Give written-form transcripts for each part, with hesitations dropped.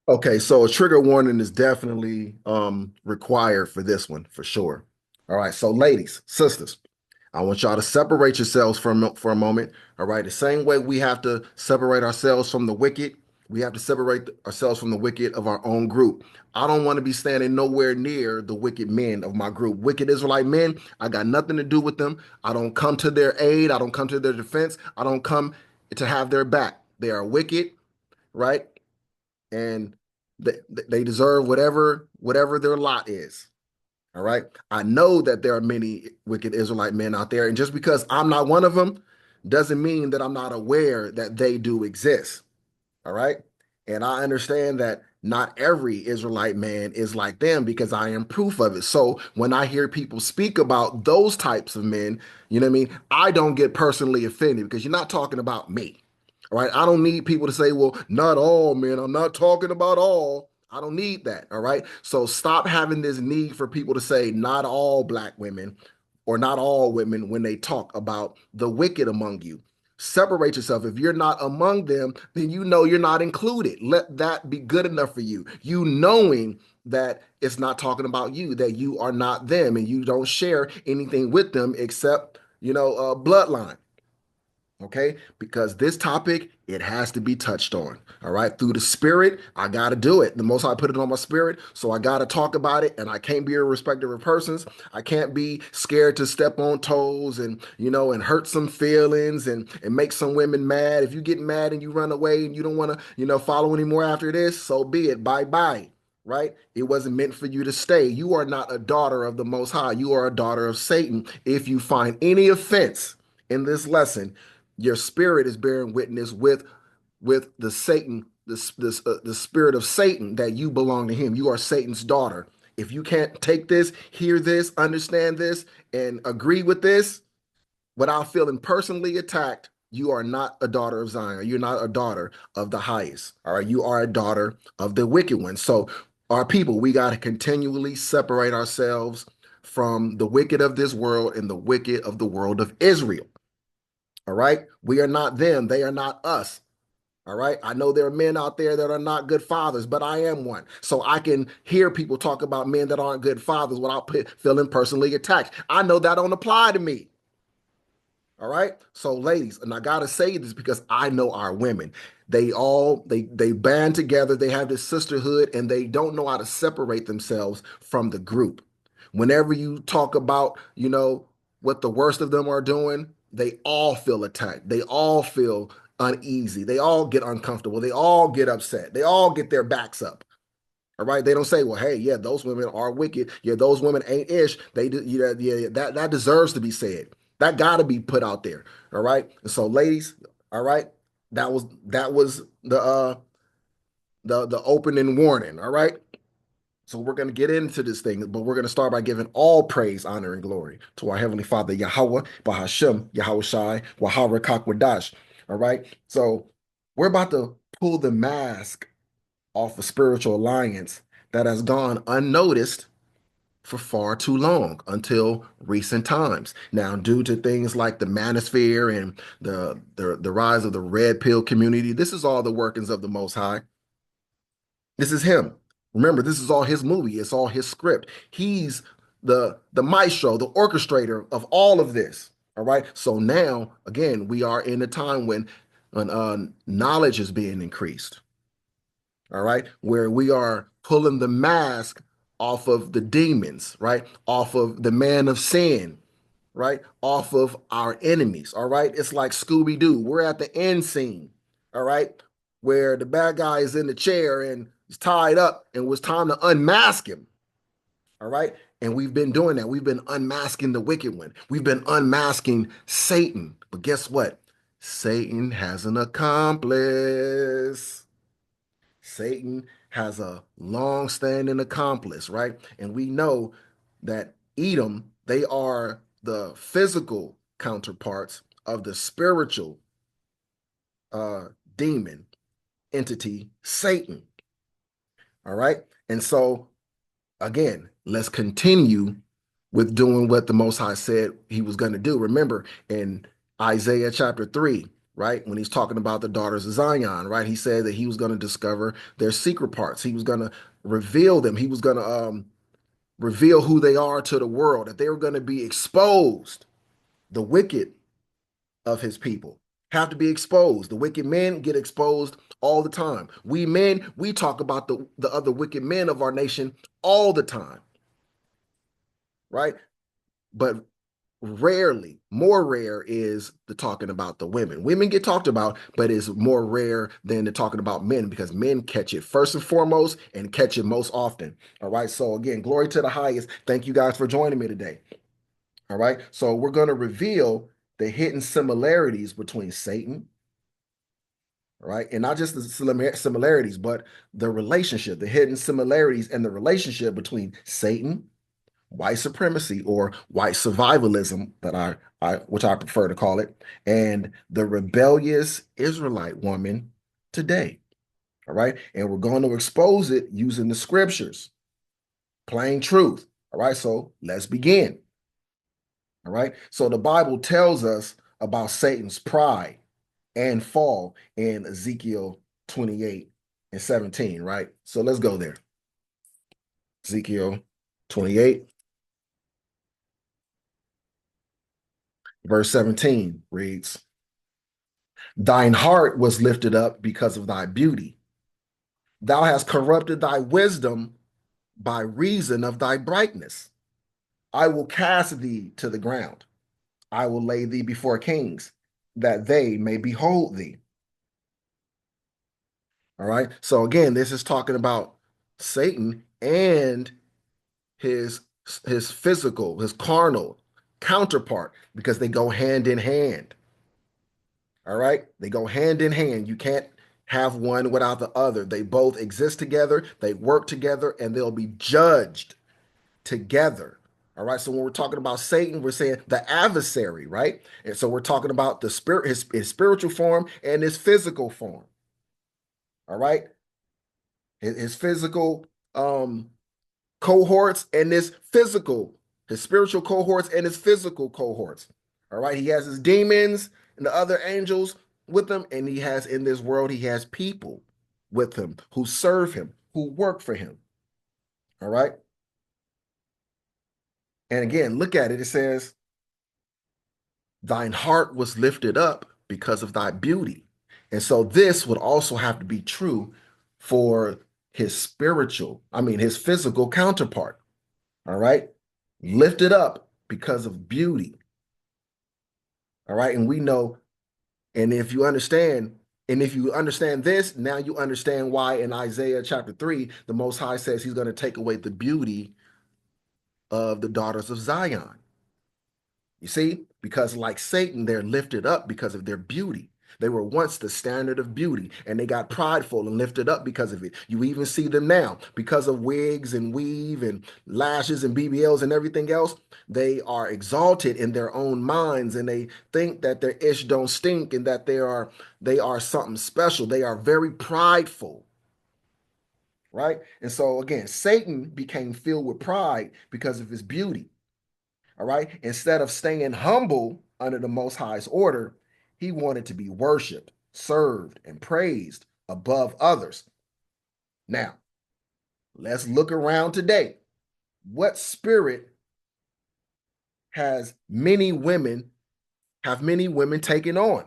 Okay, so a trigger warning is definitely required for this one for sure. All right, so ladies, sisters, I want y'all to separate yourselves for a moment. All right, the same way we have to separate ourselves from the wicked, we have to separate ourselves from the wicked of our own group. I don't want to be standing nowhere near the wicked men of my group. Wicked Israelite men, I got nothing to do with them. I don't come to their aid. I don't come to their defense. I don't come to have their back. They are wicked, right? And they deserve whatever their lot is. All right. I know that there are many wicked Israelite men out there, and just because I'm not one of them doesn't mean that I'm not aware that they do exist. All right. And I understand that not every Israelite man is like them because I am proof of it. So when I hear people speak about those types of men, you know what I mean? I don't get personally offended because you're not talking about me. All right. I don't need people to say, well, not all men. I'm not talking about all. I don't need that. All right. So stop having this need for people to say not all black women or not all women when they talk about the wicked among you. Separate yourself. If you're not among them, then you know you're not included. Let that be good enough for you. You knowing that it's not talking about you, that you are not them and you don't share anything with them except, bloodline. Okay, because this topic, it has to be touched on. All right, through the spirit, I got to do it. The most I put it on my spirit, so I got to talk about it, and I can't be irrespective of persons. I can't be scared to step on toes and and hurt some feelings and make some women mad. If you get mad and you run away and you don't want to follow anymore after this, so be it. Bye bye. Right? It wasn't meant for you to stay. You are not a daughter of the Most High. You are a daughter of Satan. If you find any offense in this lesson, your spirit is bearing witness with the Satan, the spirit of Satan, that you belong to him. You are Satan's daughter. If you can't take this, hear this, understand this, and agree with this without feeling personally attacked, you are not a daughter of Zion. You're not a daughter of the highest. All right. You are a daughter of the wicked one. So our people, we got to continually separate ourselves from the wicked of this world and the wicked of the world of Israel. All right. We are not them. They are not us. All right. I know there are men out there that are not good fathers, but I am one. So I can hear people talk about men that aren't good fathers without feeling personally attacked. I know that don't apply to me. All right. So ladies, and I gotta say this because I know our women. They band together, they have this sisterhood, and they don't know how to separate themselves from the group. Whenever you talk about, what the worst of them are doing, they all feel attacked. They all feel uneasy. They all get uncomfortable. They all get upset. They all get their backs up. All right. They don't say, well, hey, yeah, those women are wicked. Yeah, those women ain't ish. They do, yeah, that deserves to be said. That got to be put out there. All right. And so, ladies, all right, that was the opening warning. All right. So we're going to get into this thing, but we're going to start by giving all praise, honor, and glory to our Heavenly Father, Yahawah, Bahashem, Yahawashi, Wahara Kakwadash. All right. So we're about to pull the mask off a spiritual alliance that has gone unnoticed for far too long until recent times. Now, due to things like the manosphere and the rise of the red pill community, this is all the workings of the Most High. This is him. Remember, this is all his movie. It's all his script. He's the maestro, the orchestrator of all of this. All right. So now, again, we are in a time when knowledge is being increased. All right, where we are pulling the mask off of the demons, right? Off of the man of sin, right? Off of our enemies, all right? It's like Scooby Doo. We're at the end scene, all right, where the bad guy is in the chair and he's tied up and it was time to unmask him, all right? And we've been doing that. We've been unmasking the wicked one. We've been unmasking Satan. But guess what? Satan has an accomplice. Satan has a long-standing accomplice, right? And we know that Edom, they are the physical counterparts of the spiritual uh, demon entity, Satan. All right. And so, again, let's continue doing what the Most High said he was going to do. Remember in Isaiah chapter 3, right? When he's talking about the daughters of Zion, right? He said that he was going to discover their secret parts. He was going to reveal them. He was going to reveal who they are to the world, that they were going to be exposed. The wicked of his people have to be exposed. The wicked men get exposed all the time. We men, we talk about the other wicked men of our nation all the time, right? But rarely, more rare is the talking about the women. Women get talked about, but it's more rare than the talking about men because men catch it first and foremost and catch it most often. All right. So again, glory to the highest. Thank you guys for joining me today. All right. So we're going to reveal the hidden similarities between Satan, right? And not just the similarities, but the relationship, the hidden similarities and the relationship between Satan, white supremacy or white survivalism that which I prefer to call it, and the rebellious Israelite woman today. All right. And we're going to expose it using the scriptures, plain truth. All right. So let's begin. All right. So the Bible tells us about Satan's pride and fall in Ezekiel 28 and 17, right? So let's go there. Ezekiel 28, verse 17 reads, Thine heart was lifted up because of thy beauty. Thou hast corrupted thy wisdom by reason of thy brightness. I will cast thee to the ground. I will lay thee before kings, that they may behold thee. All right. So again, this is talking about Satan and his his physical, his carnal counterpart, because they go hand in hand. All right. They go hand in hand. You can't have one without the other. They both exist together, they work together, and they'll be judged together. All right. So when we're talking about Satan, we're saying the adversary, right? And so we're talking about the spirit, his spiritual form and his physical form. All right. His physical cohorts and his spiritual cohorts and his physical cohorts. All right. He has his demons and the other angels with him. And he has in this world, he has people with him who serve him, who work for him. All right. And again, look at it. It says, Thine heart was lifted up because of thy beauty. And so this would also have to be true for his physical counterpart. All right. Lifted up because of beauty. All right. And we know, and if you understand this, now you understand why in Isaiah chapter 3, the Most High says he's going to take away the beauty of the daughters of Zion. You see, because like Satan, they're lifted up because of their beauty. They were once the standard of beauty and they got prideful and lifted up because of it. You even see them now because of wigs and weave and lashes and BBLs and everything else. They are exalted in their own minds and they think that their ish don't stink and that they are something special. They are very prideful, right? And so again, Satan became filled with pride because of his beauty. All right. Instead of staying humble under the Most High's order, he wanted to be worshiped, served, and praised above others. Now, let's look around today. What spirit has many women taken on?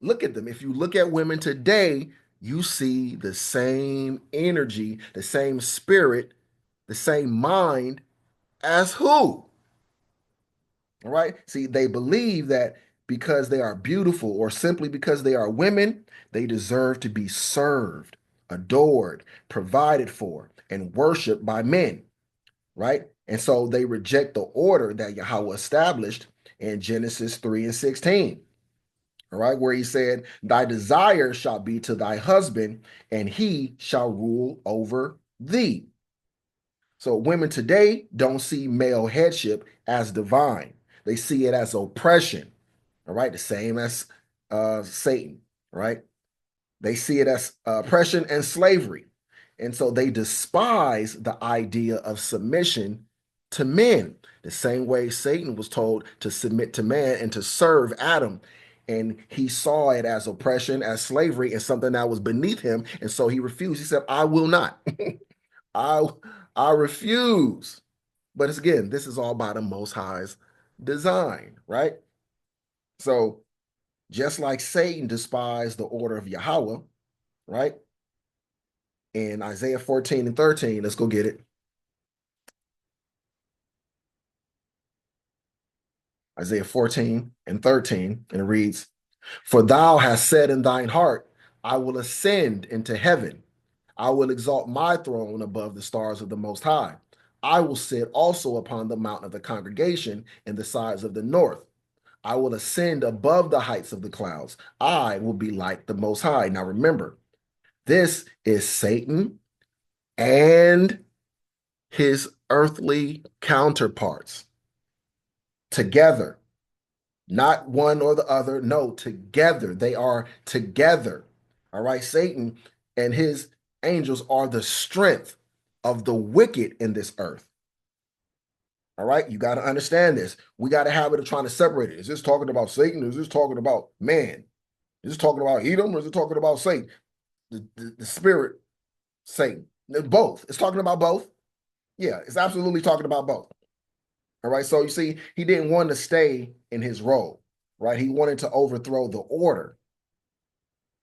Look at them. If you look at women today, you see the same energy, the same spirit, the same mind as who? All right. See, they believe that because they are beautiful or simply because they are women, they deserve to be served, adored, provided for, and worshiped by men. Right. And so they reject the order that Yahawah established in Genesis 3 and 16. All right. Where he said, Thy desire shall be to thy husband, and he shall rule over thee. So women today don't see male headship as divine. They see it as oppression. All right, the same as Satan. Right? They see it as oppression and slavery, and so they despise the idea of submission to men. The same way Satan was told to submit to man and to serve Adam, and he saw it as oppression, as slavery, and something that was beneath him. And so he refused. He said, I will not. I I refuse. But it's, again, this is all by the Most High's design, right? So just like Satan despised the order of Yahawah, right? In Isaiah 14 and 13, let's go get it. Isaiah 14 and 13, and it reads, For thou hast said in thine heart, I will ascend into heaven. I will exalt my throne above the stars of the Most High. I will sit also upon the mountain of the congregation in the sides of the north. I will ascend above the heights of the clouds. I will be like the Most High. Now remember, this is Satan and his earthly counterparts together, not one or the other. No, together. They are together. All right. Satan and his angels are the strength of the wicked in this earth. All right. You got to understand this. We got a habit of trying to separate it. Is this talking about Satan? Or is this talking about man? Is this talking about Edom? Or is it talking about Satan? The spirit, Satan. Both. It's talking about both. Yeah, it's absolutely talking about both. All right. So you see, he didn't want to stay in his role, right? He wanted to overthrow the order,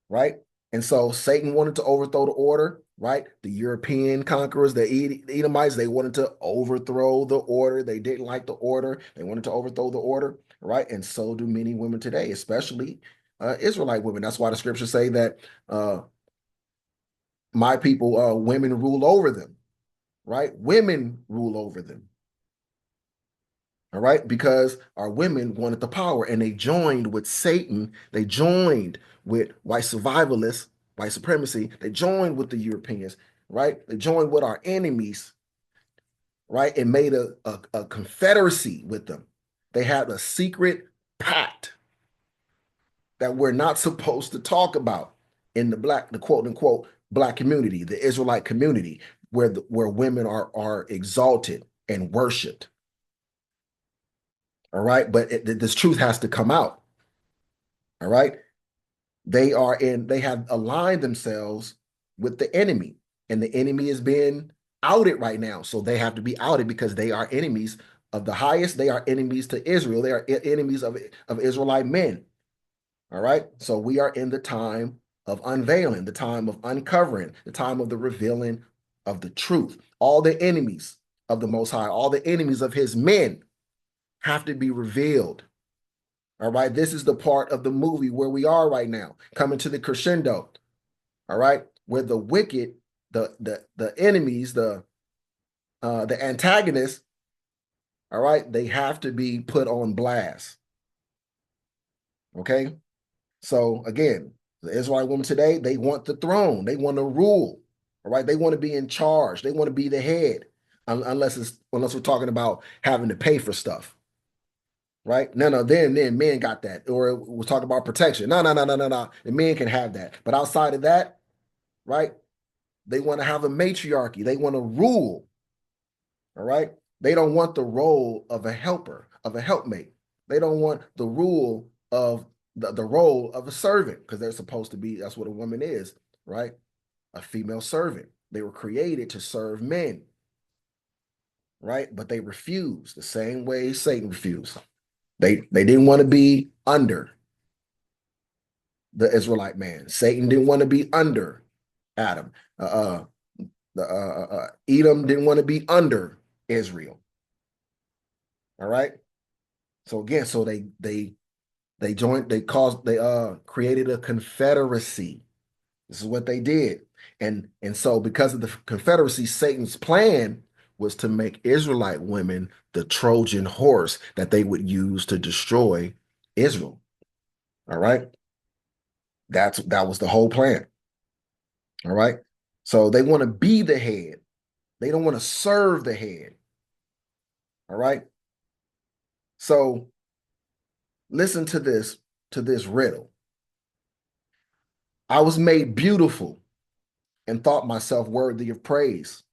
right? And so Satan wanted to overthrow the order, right? The European conquerors, the Edomites, they wanted to overthrow the order. They didn't like the order. They wanted to overthrow the order, right? And so do many women today, especially Israelite women. That's why the scriptures say that my people, women rule over them, right? Women rule over them. All right, because our women wanted the power and they joined with Satan. They joined with white survivalists, white supremacy. They joined with the Europeans, right? They joined with our enemies, right? And made a confederacy with them. They had a secret pact that we're not supposed to talk about in the quote unquote black community, the Israelite community, where women are exalted and worshiped. All right. But this truth has to come out. All right. They have aligned themselves with the enemy, and the enemy is being outed right now. So they have to be outed because they are enemies of the highest. They are enemies to Israel. They are enemies of Israelite men. All right. So we are in the time of unveiling, the time of uncovering, the time of the revealing of the truth. All the enemies of the Most High, all the enemies of his men have to be revealed. All right. This is the part of the movie where we are right now, coming to the crescendo. All right. Where the wicked, the enemies, the antagonists, all right, they have to be put on blast. Okay. So again, the Israelite women today, they want the throne, they want to rule. All right. They want to be in charge, they want to be the head, unless we're talking about having to pay for stuff. Right? No, then men got that. Or we're talking about protection. No. The men can have that. But outside of that, right? They want to have a matriarchy. They want to rule. All right. They don't want the role of a helper, of a helpmate. They don't want the rule of the role of a servant, because they're supposed to be, that's what a woman is, right? A female servant. They were created to serve men, right? But they refused the same way Satan refused. They didn't want to be under the Israelite man. Satan didn't want to be under Adam. Edom didn't want to be under Israel. All right. So again, so they joined. They created a confederacy. This is what they did, and so because of the confederacy, Satan's plan was to make Israelite women the Trojan horse that they would use to destroy Israel. All right. That was the whole plan. All right. So they want to be the head. They don't want to serve the head. All right. So listen to this riddle. I was made beautiful and thought myself worthy of praise.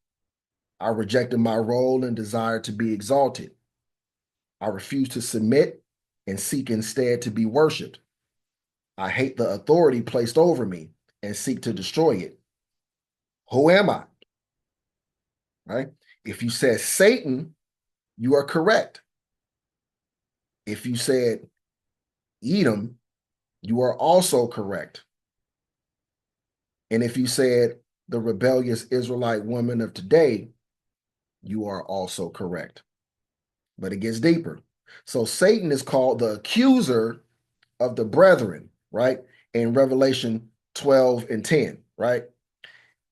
I rejected my role and desired to be exalted. I refused to submit and seek instead to be worshiped. I hate the authority placed over me and seek to destroy it. Who am I? Right? If you said Satan, you are correct. If you said Edom, you are also correct. And if you said the rebellious Israelite woman of today, you are also correct. But it gets deeper. So Satan is called the accuser of the brethren, right? In Revelation 12 and 10, right?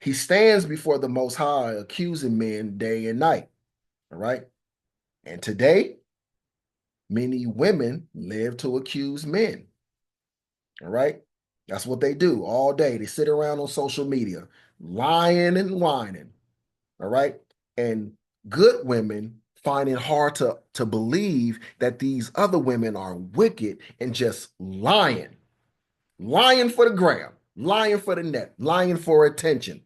He stands before the Most High, accusing men day and night, all right? And today, many women live to accuse men, all right? That's what they do all day. They sit around on social media, lying and whining, all right? And good women find it hard to believe that these other women are wicked and just lying. Lying for the gram, lying for the net, lying for attention,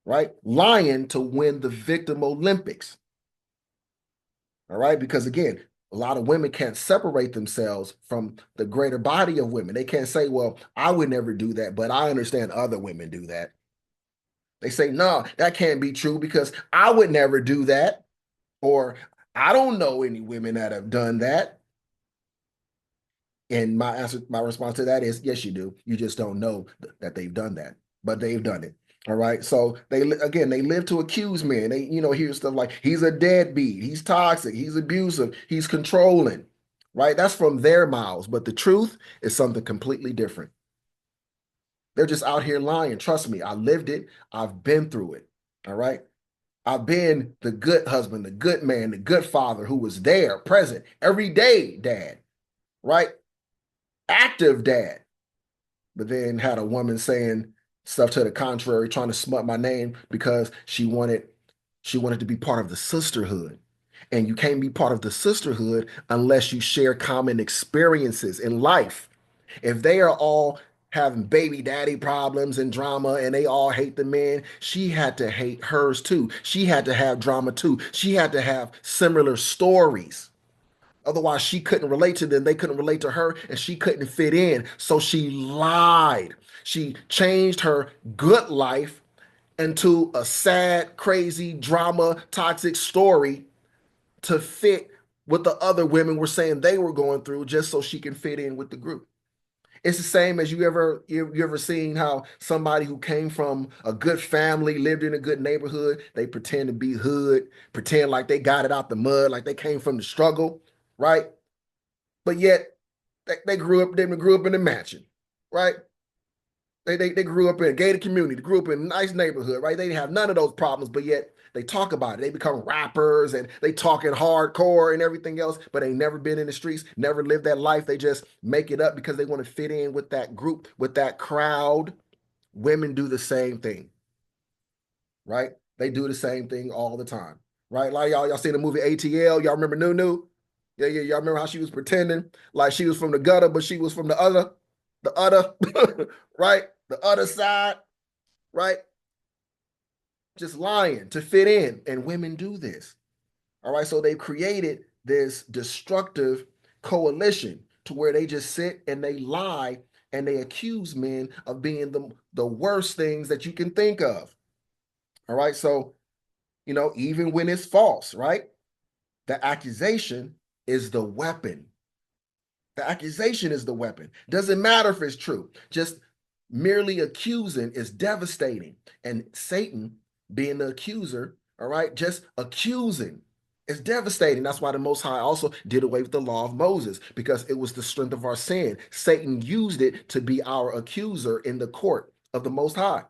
right? Lying to win the victim Olympics. All right. Because again, a lot of women can't separate themselves from the greater body of women. They can't say, well, I would never do that, but I understand other women do that. They say, no, that can't be true because I would never do that. Or I don't know any women that have done that. And my response to that is, yes, you do. You just don't know that they've done that, but they've done it. All right. So they live to accuse men. They hear stuff like he's a deadbeat, he's toxic, he's abusive, he's controlling. Right. That's from their mouths, but the truth is something completely different. They're just out here lying. Trust me, I lived it. I've been through it. All right. I've been the good husband, the good man, the good father who was there, present every day, dad. Right. Active dad, but then had a woman saying stuff to the contrary, trying to smut my name because she wanted to be part of the sisterhood. And you can't be part of the sisterhood unless you share common experiences in life. If they are all having baby daddy problems and drama and they all hate the men, she had to hate hers too. She had to have drama too. She had to have similar stories. Otherwise, she couldn't relate to them. They couldn't relate to her, and she couldn't fit in. So she lied. She changed her good life into a sad, crazy, drama, toxic story to fit what the other women were saying they were going through just so she can fit in with the group. It's the same as you ever seen how somebody who came from a good family, lived in a good neighborhood, they pretend to be hood, pretend like they got it out the mud, like they came from the struggle, right? But yet they grew up in a mansion, right? They grew up in a gated community, they grew up in a nice neighborhood, right? They didn't have none of those problems, but yet they talk about it. They become rappers and they talking hardcore and everything else, but they never been in the streets, never lived that life. They just make it up because they want to fit in with that group, with that crowd. Women do the same thing, right? They do the same thing all the time, right? Like y'all seen the movie ATL? Y'all remember Nunu? Yeah, yeah. Y'all remember how she was pretending like she was from the gutter, but she was from the other, right? The other side, right? Just lying to fit in. And women do this. All right. So they've created this destructive coalition to where they just sit and they lie and they accuse men of being the worst things that you can think of. All right. So, even when it's false, right? The accusation is the weapon. The accusation is the weapon. Doesn't matter if it's true. Just merely accusing is devastating. And Satan, being the accuser, all right, just accusing is devastating. That's why the Most High also did away with the law of Moses, because it was the strength of our sin. Satan used it to be our accuser in the court of the Most High,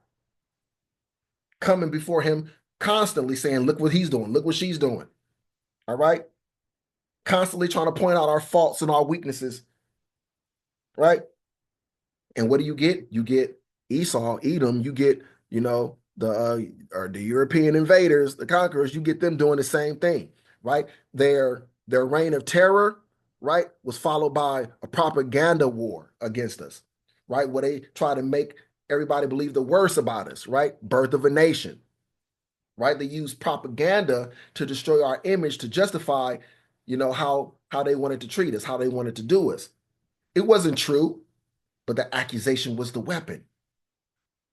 coming before him constantly saying, look what he's doing, look what she's doing. All right. Constantly trying to point out our faults and our weaknesses, right? And what do you get? You get Esau, Edom. You get, the European invaders, the conquerors. You get them doing the same thing, right? Their reign of terror, right, was followed by a propaganda war against us, right? Where they try to make everybody believe the worst about us, right? Birth of a nation, right? They use propaganda to destroy our image to justify, how they wanted to treat us, how they wanted to do us. It wasn't true. but the accusation was the weapon.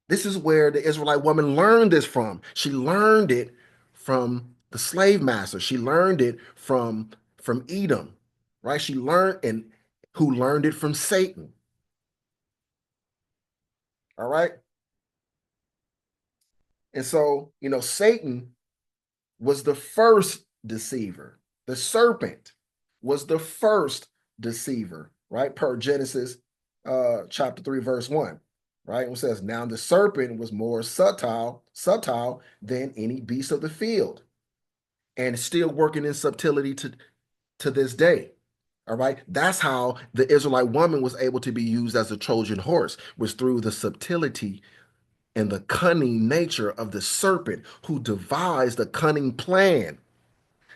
This is where the Israelite woman learned this from. She learned it from the slave master. She learned it from Edom, right? She learned and who learned it from Satan. All right. And so, Satan was the first deceiver. The serpent was the first deceiver, right? Per Genesis chapter 3, verse 1. Right? It says, now the serpent was more subtle than any beast of the field, and still working in subtlety to this day. All right. That's how the Israelite woman was able to be used as a Trojan horse, was through the subtlety and the cunning nature of the serpent who devised a cunning plan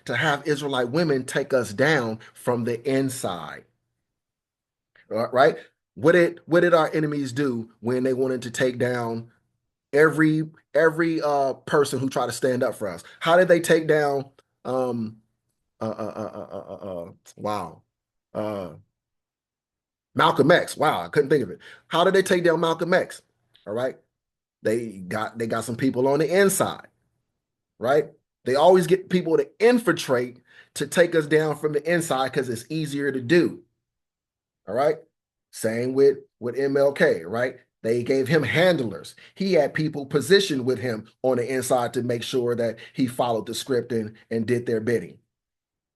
to have Israelite women take us down from the inside. Right? What did our enemies do when they wanted to take down every person who tried to stand up for us? How did they take down um wow Malcolm X? Wow, I couldn't think of it. How did they take down Malcolm X? All right. They got some people on the inside, right? They always get people to infiltrate to take us down from the inside because it's easier to do. All right. Same with MLK, right? They gave him handlers. He had people positioned with him on the inside to make sure that he followed the script and did their bidding.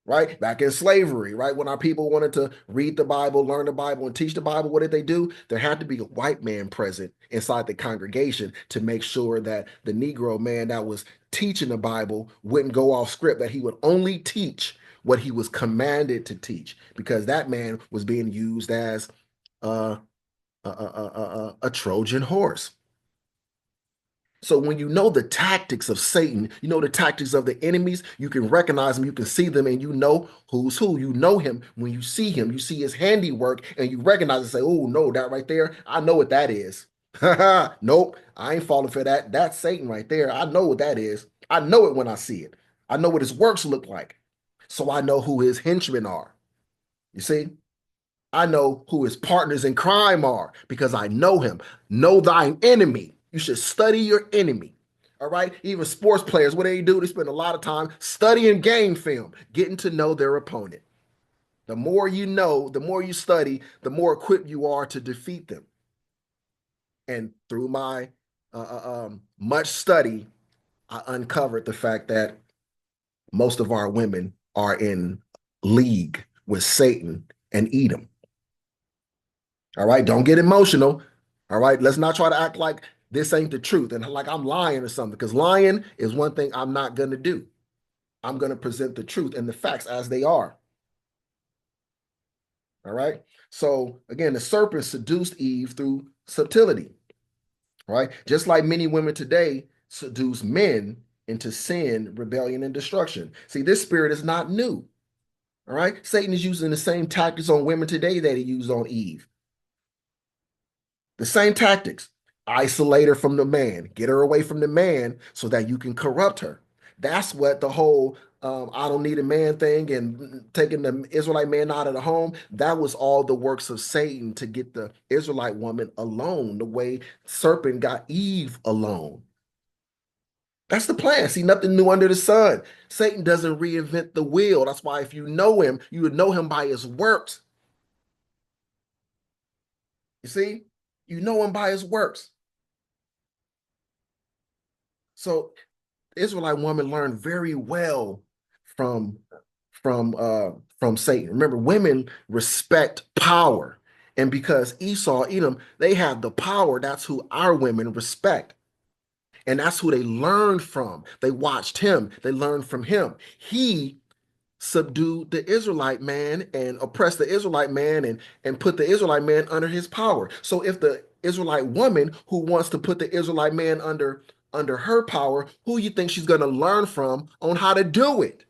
Right? Back in slavery, right? When our people wanted to read the Bible, learn the Bible, and teach the Bible, what did they do? There had to be a white man present inside the congregation to make sure that the Negro man that was teaching the Bible wouldn't go off script, that he would only teach what he was commanded to teach, because that man was being used as a Trojan horse. So when you know the tactics of Satan, you know the tactics of the enemies, you can recognize them, you can see them, and you know who's who. You know him when you see him, you see his handiwork, and you recognize and say, oh, no, that right there, I know what that is. Nope, I ain't falling for that. That's Satan right there. I know what that is. I know it when I see it. I know what his works look like. So I know who his henchmen are. You see? I know who his partners in crime are because I know him. Know thine enemy. You should study your enemy. All right. Even sports players, what they do, they spend a lot of time studying game film, getting to know their opponent. The more you know, the more you study, the more equipped you are to defeat them. And through my much study, I uncovered the fact that most of our women are in league with Satan and Edom. All right, don't get emotional. All right, let's not try to act like this ain't the truth and like I'm lying or something, because lying is one thing I'm not going to do. I'm going to present the truth and the facts as they are. All right. So again, the serpent seduced Eve through subtlety. Right. Just like many women today seduce men into sin, rebellion, and destruction. See, this spirit is not new. All right. Satan is using the same tactics on women today that he used on Eve. The same tactics. Isolate her from the man, get her away from the man so that you can corrupt her. That's what the whole I don't need a man thing and taking the Israelite man out of the home, that was all the works of Satan to get the Israelite woman alone, the way serpent got Eve alone. That's the plan. See, nothing new under the sun. Satan doesn't reinvent the wheel. That's why if you know him, you would know him by his works. You see, you know him by his works. So Israelite woman learned very well from from Satan. Remember, women respect power. And because Esau, Edom, they have the power, that's who our women respect. And that's who they learned from. They watched him, they learned from him. He subdued the Israelite man and oppressed the Israelite man and put the Israelite man under his power. So if the Israelite woman who wants to put the Israelite man under her power, who you think she's going to learn from on how to do it?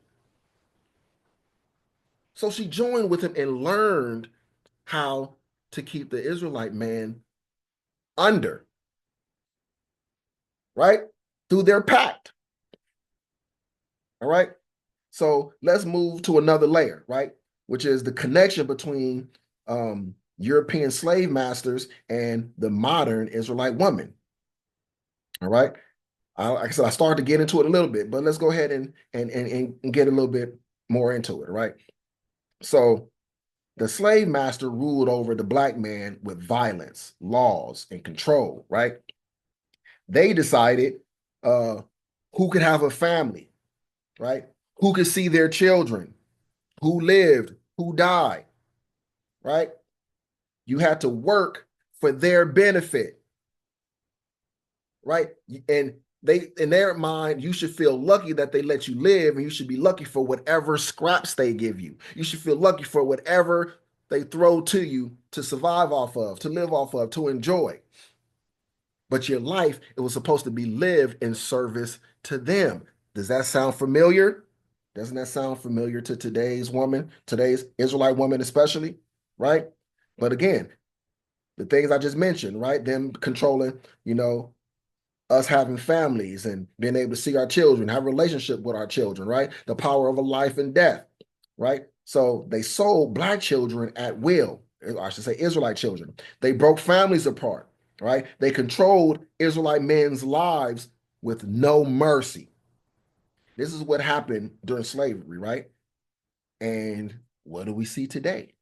So she joined with him and learned how to keep the Israelite man under, right? Through their pact. All right. So let's move to another layer, right? Which is the connection between European slave masters and the modern Israelite woman. All right. Like I said, I started to get into it a little bit, but let's go ahead and get a little bit more into it. Right. So the slave master ruled over the black man with violence, laws, and control. Right. They decided uh, who could have a family. Right. Who could see their children, who lived, who died. Right. You had to work for their benefit, right? And they, in their mind, you should feel lucky that they let you live, and you should be lucky for whatever scraps they give you. You should feel lucky for whatever they throw to you to survive off of, to live off of, to enjoy. But your life, it was supposed to be lived in service to them. Does that sound familiar? Doesn't that sound familiar to today's woman, today's Israelite woman especially, right? But again, the things I just mentioned, right? Them controlling, us having families and being able to see our children, have a relationship with our children, right? The power of a life and death, right? So they sold black children at will, or I should say Israelite children. They broke families apart, right? They controlled Israelite men's lives with no mercy. This is what happened during slavery, right? And what do we see today?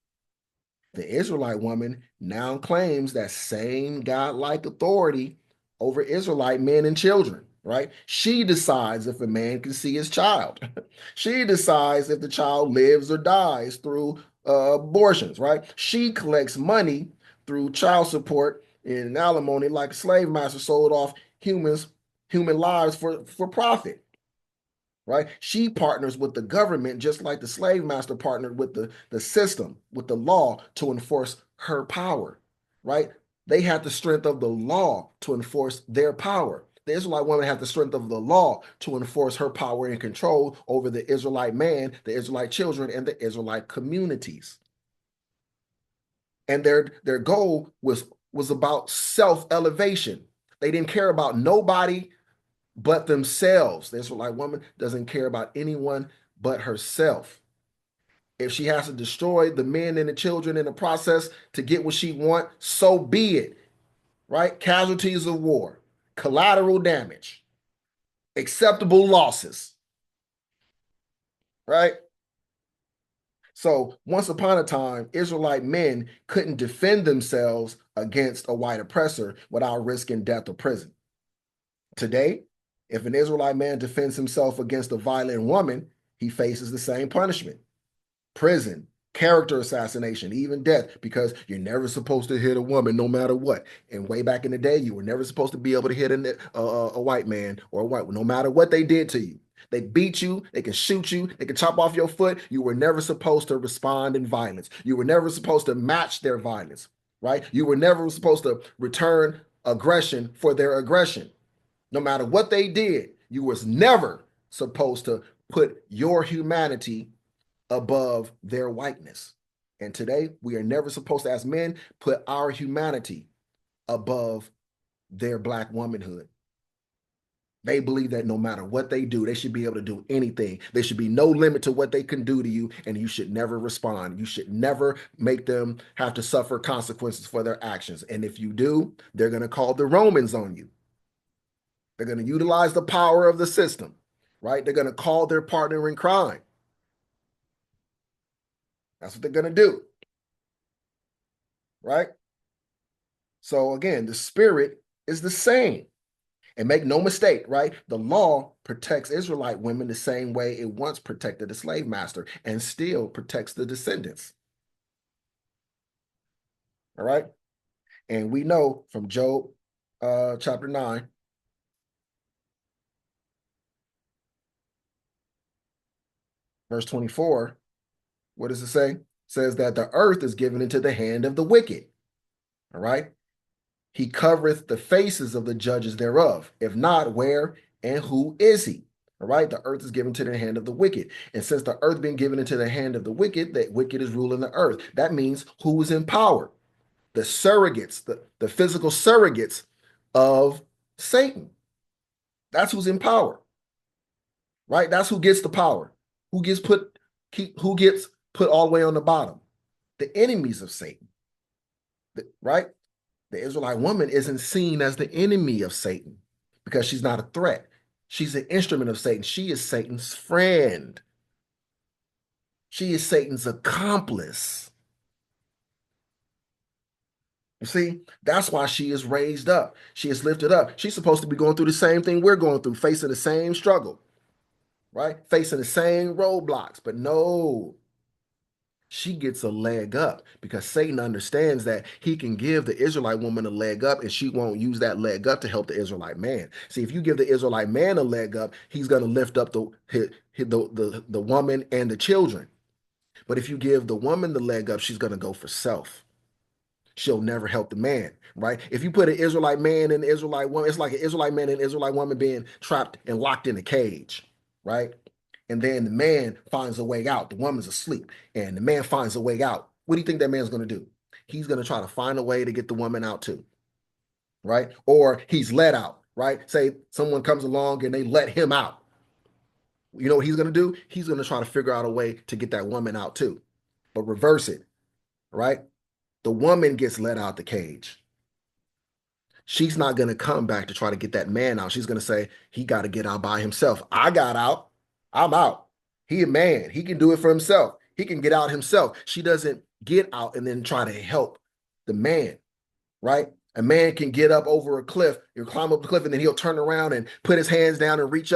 The Israelite woman now claims that same godlike authority over Israelite men and children, right? She decides if a man can see his child. She decides if the child lives or dies through abortions, right? She collects money through child support and alimony like a slave master sold off human lives for profit, right? She partners with the government just like the slave master partnered with the system, with the law to enforce her power, right? They had the strength of the law to enforce their power. The Israelite woman had the strength of the law to enforce her power and control over the Israelite man, the Israelite children, and the Israelite communities. And their goal was about self-elevation. They didn't care about nobody but themselves. The Israelite woman doesn't care about anyone but herself. If she has to destroy the men and the children in the process to get what she wants, so be it, right? Casualties of war, collateral damage, acceptable losses, right? So once upon a time, Israelite men couldn't defend themselves against a white oppressor without risking death or prison. Today, if an Israelite man defends himself against a violent woman, he faces the same punishment: prison, character assassination, even death, because you're never supposed to hit a woman no matter what. And way back in the day, you were never supposed to be able to hit a white man or a white, no matter what they did to you. They beat you, they can shoot you, they can chop off your foot. You were never supposed to respond in violence. You were never supposed to match their violence, right? You were never supposed to return aggression for their aggression. No matter what they did, you was never supposed to put your humanity above their whiteness. And today, we are never supposed to, as men, put our humanity above their black womanhood. They believe that no matter what they do, they should be able to do anything. There should be no limit to what they can do to you, and you should never respond. You should never make them have to suffer consequences for their actions. And if you do, they're going to call the Romans on you. They're going to utilize the power of the system, right? They're going to call their partner in crime. That's what they're going to do, right? So again, the spirit is the same. And make no mistake, right? The law protects Israelite women the same way it once protected the slave master and still protects the descendants. All right? And we know from Job chapter 9, verse 24, what does it say? It says that the earth is given into the hand of the wicked. All right? He covereth the faces of the judges thereof. If not, where and who is he? All right, the earth is given to the hand of the wicked. And since the earth being given into the hand of the wicked is ruling the earth. That means who is in power? The surrogates, the physical surrogates of Satan. That's who's in power, right? That's who gets the power. Who gets put all the way on the bottom? The enemies of Satan. right? The Israelite woman isn't seen as the enemy of Satan because she's not a threat. She's an instrument of Satan. She is Satan's friend. She is Satan's accomplice. You see, that's why she is raised up. She is lifted up. She's supposed to be going through the same thing we're going through, facing the same struggle, right? Facing the same roadblocks. But no, she gets a leg up because Satan understands that he can give the Israelite woman a leg up and she won't use that leg up to help the Israelite man. See, if you give the Israelite man a leg up, he's going to lift up the woman and the children. But if you give the woman the leg up, she's going to go for self. She'll never help the man, right? If you put an Israelite man and an Israelite woman, it's like an Israelite man and an Israelite woman being trapped and locked in a cage, right? And then the man finds a way out. The woman's asleep, and the man finds a way out. What do you think that man's going to do? He's going to try to find a way to get the woman out too, right? Or he's let out, right? Say someone comes along and they let him out. You know what he's going to do? He's going to try to figure out a way to get that woman out too, but reverse it, right? The woman gets let out the cage. She's not going to come back to try to get that man out. She's going to say, he got to get out by himself. I got out. I'm out. He a man. He can do it for himself. He can get out himself. She doesn't get out and then try to help the man, right? A man can get up over a cliff, he'll climb up the cliff, and then he'll turn around and put his hands down and reach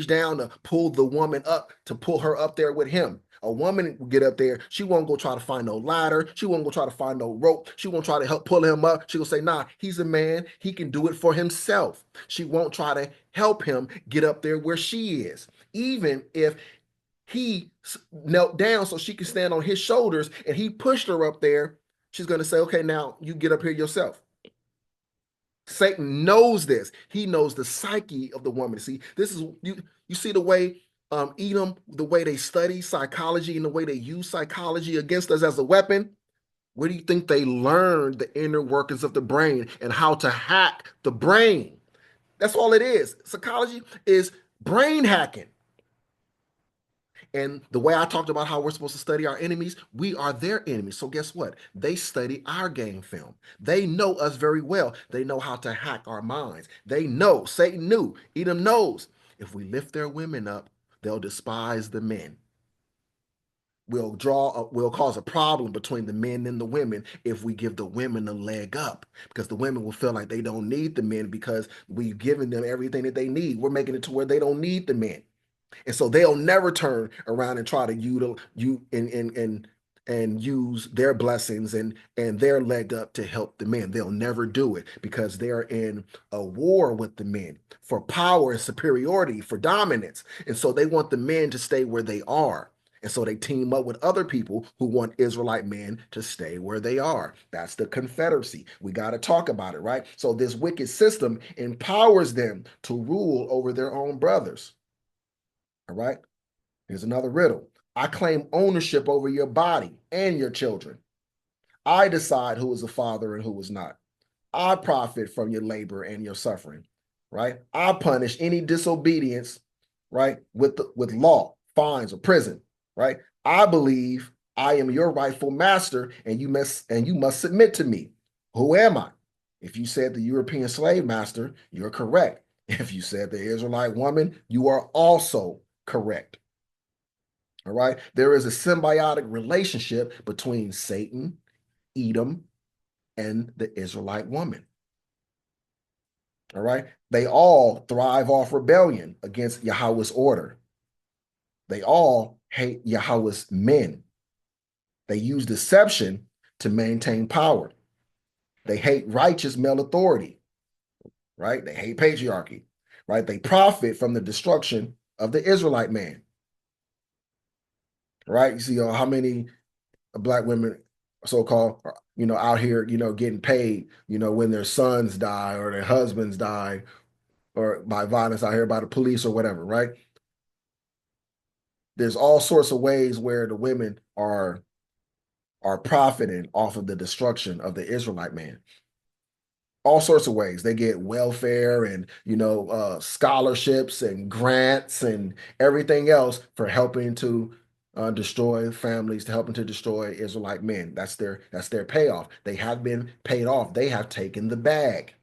down to pull the woman up, to pull her up there with him. A woman will get up there. She won't go try to find no ladder. She won't go try to find no rope. She won't try to help pull him up. She will say, nah, he's a man. He can do it for himself. She won't try to help him get up there where she is. Even if he knelt down so she can stand on his shoulders and he pushed her up there, she's going to say, okay, now you get up here yourself. Satan knows this. He knows the psyche of the woman. See, this is you see the way Edom, the way they study psychology and the way they use psychology against us as a weapon. Where do you think they learned the inner workings of the brain and how to hack the brain? That's all it is. Psychology is brain hacking. And the way I talked about how we're supposed to study our enemies, we are their enemies. So guess what? They study our game film. They know us very well. They know how to hack our minds. They know, Satan knew, Edom knows. If we lift their women up, they'll despise the men. We'll cause a problem between the men and the women if we give the women a leg up, because the women will feel like they don't need the men because we've given them everything that they need. We're making it to where they don't need the men. And so they'll never turn around and try to use their blessings and their leg up to help the men. They'll never do it because they're in a war with the men for power and superiority, for dominance. And so they want the men to stay where they are. And so they team up with other people who want Israelite men to stay where they are. That's the Confederacy. We got to talk about it, right? So this wicked system empowers them to rule over their own brothers. All right. Here's another riddle. I claim ownership over your body and your children. I decide who is a father and who is not. I profit from your labor and your suffering, right? I punish any disobedience, right, with law, fines, or prison, right? I believe I am your rightful master, and you must submit to me. Who am I? If you said the European slave master, you're correct. If you said the Israelite woman, you are also correct. All right. There is a symbiotic relationship between Satan, Edom, and the Israelite woman. All right. They all thrive off rebellion against Yahawah's order. They all hate Yahawah's men. They use deception to maintain power. They hate righteous male authority. Right. They hate patriarchy. Right. They profit from the destruction of the Israelite man. Right. You see how many Black women, so-called, out here, getting paid, when their sons die or their husbands die or by violence out here by the police or whatever, right? There's all sorts of ways where the women are profiting off of the destruction of the Israelite man. All sorts of ways. They get welfare and, scholarships and grants and everything else for helping to destroy families, to helping to destroy Israelite men. That's their payoff. They have been paid off. They have taken the bag.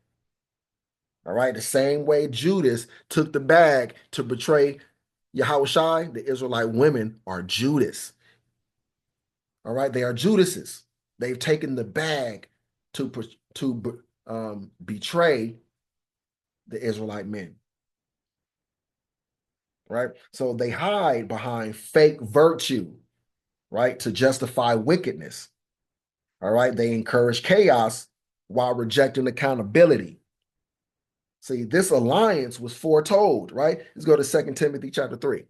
All right. The same way Judas took the bag to betray Yahawashi, the Israelite women are Judas. All right. They are Judases. They've taken the bag to betray the Israelite men. Right. So they hide behind fake virtue, right, to justify wickedness. All right. They encourage chaos while rejecting accountability. See, this alliance was foretold, right? Let's go to 2 Timothy chapter 3.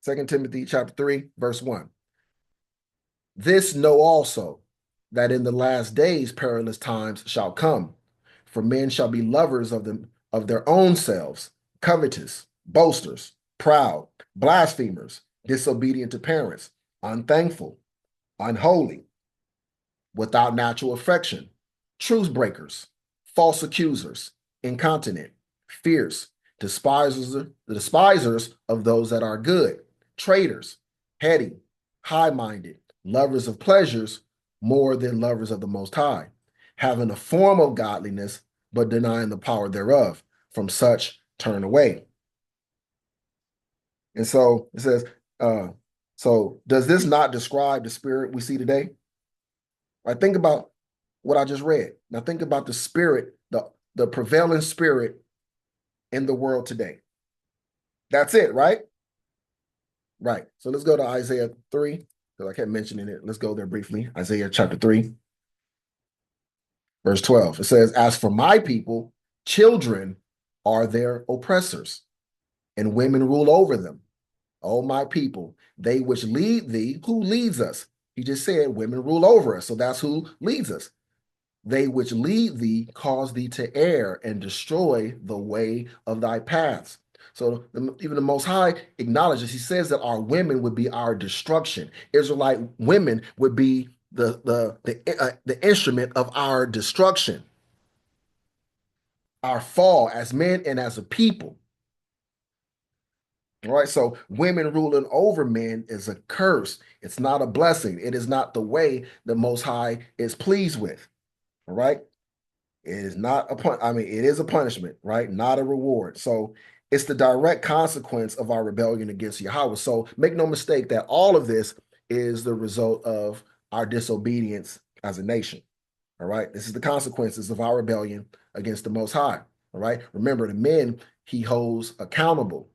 2 Timothy chapter 3, verse 1. This know also, that in the last days perilous times shall come. For men shall be lovers of their own selves, covetous, boasters, proud, blasphemers, disobedient to parents, unthankful, unholy, without natural affection, truce breakers, false accusers, incontinent, fierce, despisers of those that are good, traitors, heady, high-minded, lovers of pleasures more than lovers of the Most High, having a form of godliness, but denying the power thereof. From such turn away. And so it says, so does this not describe the spirit we see today? Right? Think about what I just read. Now think about the spirit, the prevailing spirit in the world today. That's it, right? Right. So let's go to Isaiah 3, because I kept mentioning it. Let's go there briefly. Isaiah chapter 3, verse 12. It says, as for my people, children are their oppressors, and women rule over them. O my people, they which lead thee, who leads us? He just said women rule over us. So that's who leads us. They which lead thee cause thee to err and destroy the way of thy paths. So even the Most High acknowledges, he says that our women would be our destruction. Israelite women would be the instrument of our destruction, our fall as men and as a people. All right, so women ruling over men is a curse. It's not a blessing. It is not the way the Most High is pleased with. All right. It is not it is a punishment, right? Not a reward. So it's the direct consequence of our rebellion against Yahawah. So make no mistake that all of this is the result of our disobedience as a nation. All right. This is the consequences of our rebellion against the Most High. All right. Remember, the men he holds accountable.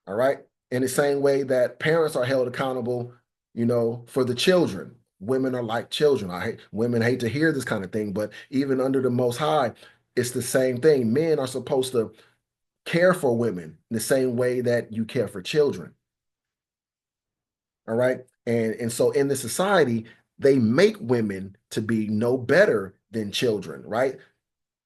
All right. In the same way that parents are held accountable, for the children. Women are like children. Women hate to hear this kind of thing, but even under the Most High, it's the same thing. Men are supposed to care for women in the same way that you care for children. All right. And so in the society, they make women to be no better than children, right?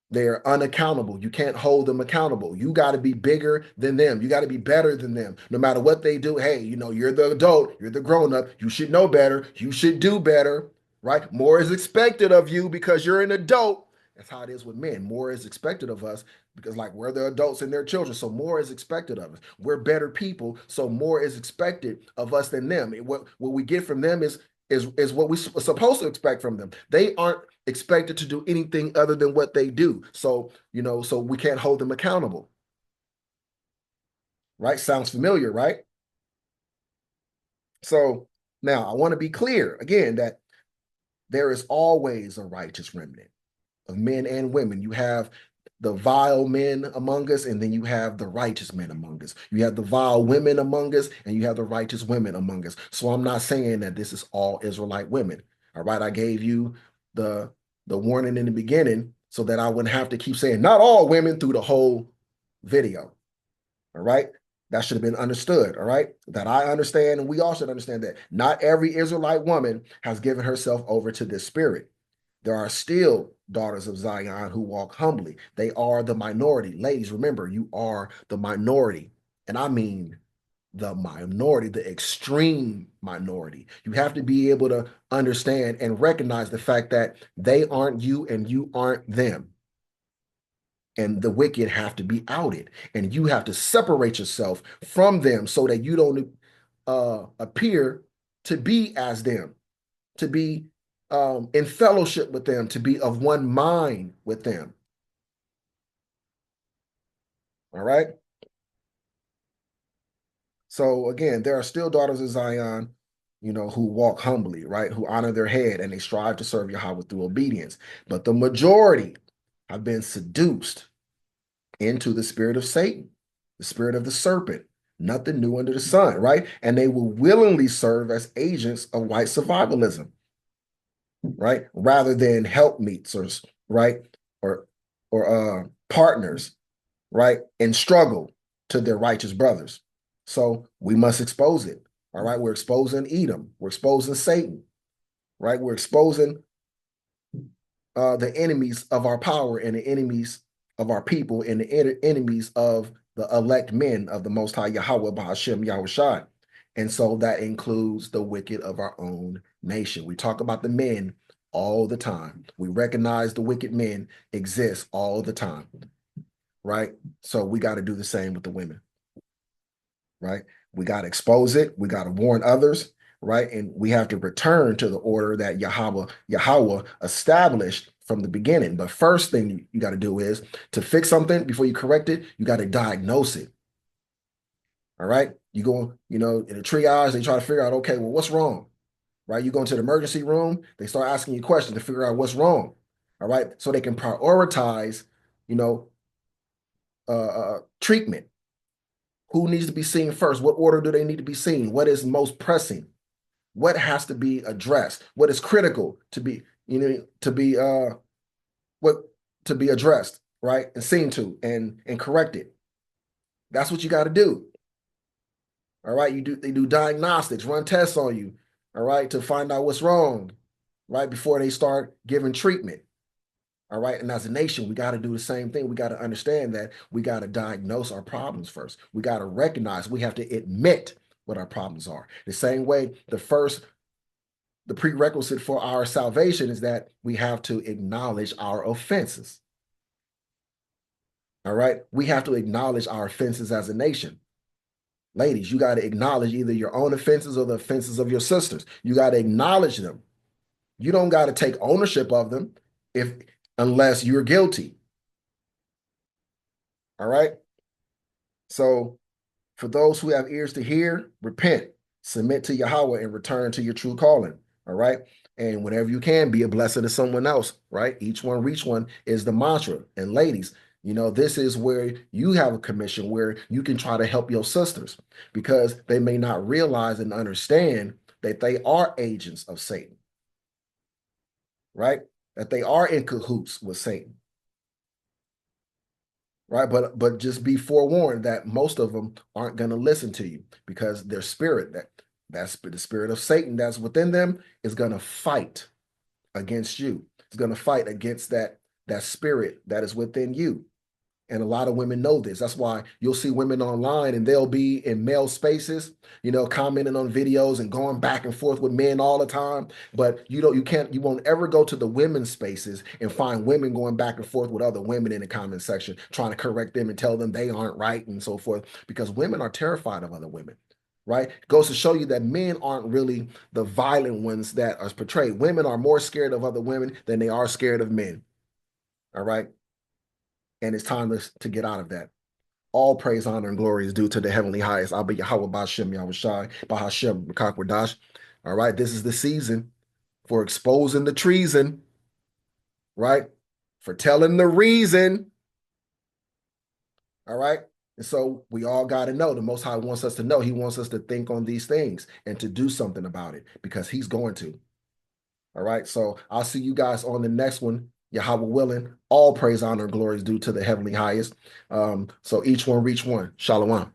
They're unaccountable. You can't hold them accountable. You got to be bigger than them. You got to be better than them. No matter what they do, hey, you're the adult, you're the grown up. You should know better. You should do better, right? More is expected of you because you're an adult. That's how it is with men. More is expected of us because, like, we're the adults and their children. So more is expected of us. We're better people. So more is expected of us than them. What we get from them is what we're supposed to expect from them. They aren't expected to do anything other than what they do. So, so we can't hold them accountable. Right? Sounds familiar, right? So now I want to be clear again that there is always a righteous remnant of men and women. You have the vile men among us, and then you have the righteous men among us. You have the vile women among us, and you have the righteous women among us. So I'm not saying that this is all Israelite women. All right, I gave you the warning in the beginning so that I wouldn't have to keep saying not all women through the whole video. All right, that should have been understood. All right, that I understand, and we all should understand that not every Israelite woman has given herself over to this spirit. There are still daughters of Zion who walk humbly. They are the minority. Ladies, remember, you are the minority. And I mean the minority, the extreme minority. You have to be able to understand and recognize the fact that they aren't you and you aren't them. and the wicked have to be outed, and you have to separate yourself from them so that you don't appear to be as them, to be in fellowship with them, to be of one mind with them. All right. So again, there are still daughters of Zion, who walk humbly, right? Who honor their head and they strive to serve Yahweh through obedience. But the majority have been seduced into the spirit of Satan, the spirit of the serpent, nothing new under the sun, right? And they will willingly serve as agents of white survivalism, right? Rather than helpmeets right? Or partners, right? In struggle to their righteous brothers. So we must expose it. All right. We're exposing Edom. We're exposing Satan, right? We're exposing the enemies of our power and the enemies of our people and the enemies of the elect men of the Most High Yahawah Bahashem Yahawashi. And so that includes the wicked of our own nation. We talk about the men all the time. We recognize the wicked men exist all the time, right? So we got to do the same with the women, right? We got to expose it. We got to warn others, right? And we have to return to the order that Yahawah established from the beginning. But first thing you got to do is to fix something before you correct it, you got to diagnose it. All right. You go, in a triage, they try to figure out, okay, well, what's wrong? Right? You go into the emergency room, they start asking you questions to figure out what's wrong. All right. So they can prioritize, treatment. Who needs to be seen first? What order do they need to be seen? What is most pressing? What has to be addressed? What is critical to be, what to be addressed, right? And seen to and corrected. That's what you got to do. All right. They do diagnostics, run tests on you, all right, to find out what's wrong, right? Before they start giving treatment. All right. And as a nation, we got to do the same thing. We got to understand that we got to diagnose our problems first. We got to recognize, we have to admit what our problems are. The same way, the prerequisite for our salvation is that we have to acknowledge our offenses. All right. We have to acknowledge our offenses as a nation. Ladies, you got to acknowledge either your own offenses or the offenses of your sisters. You got to acknowledge them. You don't got to take ownership of them unless you're guilty. All right. So for those who have ears to hear, repent, submit to Yahawah, and return to your true calling. All right. And whenever you can, be a blessing to someone else. Right. Each one, reach one is the mantra. And ladies, this is where you have a commission where you can try to help your sisters because they may not realize and understand that they are agents of Satan. Right. That they are in cahoots with Satan. Right. But just be forewarned that most of them aren't going to listen to you because their spirit, that's the spirit of Satan that's within them, is going to fight against you. It's going to fight against that spirit that is within you. And a lot of women know this. That's why you'll see women online and they'll be in male spaces, commenting on videos and going back and forth with men all the time. But you won't ever go to the women's spaces and find women going back and forth with other women in the comment section, trying to correct them and tell them they aren't right and so forth, because women are terrified of other women. Right? It goes to show you that men aren't really the violent ones that are portrayed. Women are more scared of other women than they are scared of men. All right. And it's time to get out of that. All praise, honor, and glory is due to the heavenly highest. I'll be Yahawah Bashem Yahawashi, Bahashem Makakwadash. All right, this is the season for exposing the treason, right? For telling the reason. All right. And so we all got to know the Most High wants us to know. He wants us to think on these things and to do something about it because he's going to. All right. So I'll see you guys on the next one. Yahawah willing, all praise, honor, and glory is due to the heavenly highest. So each one, reach one. Shalom.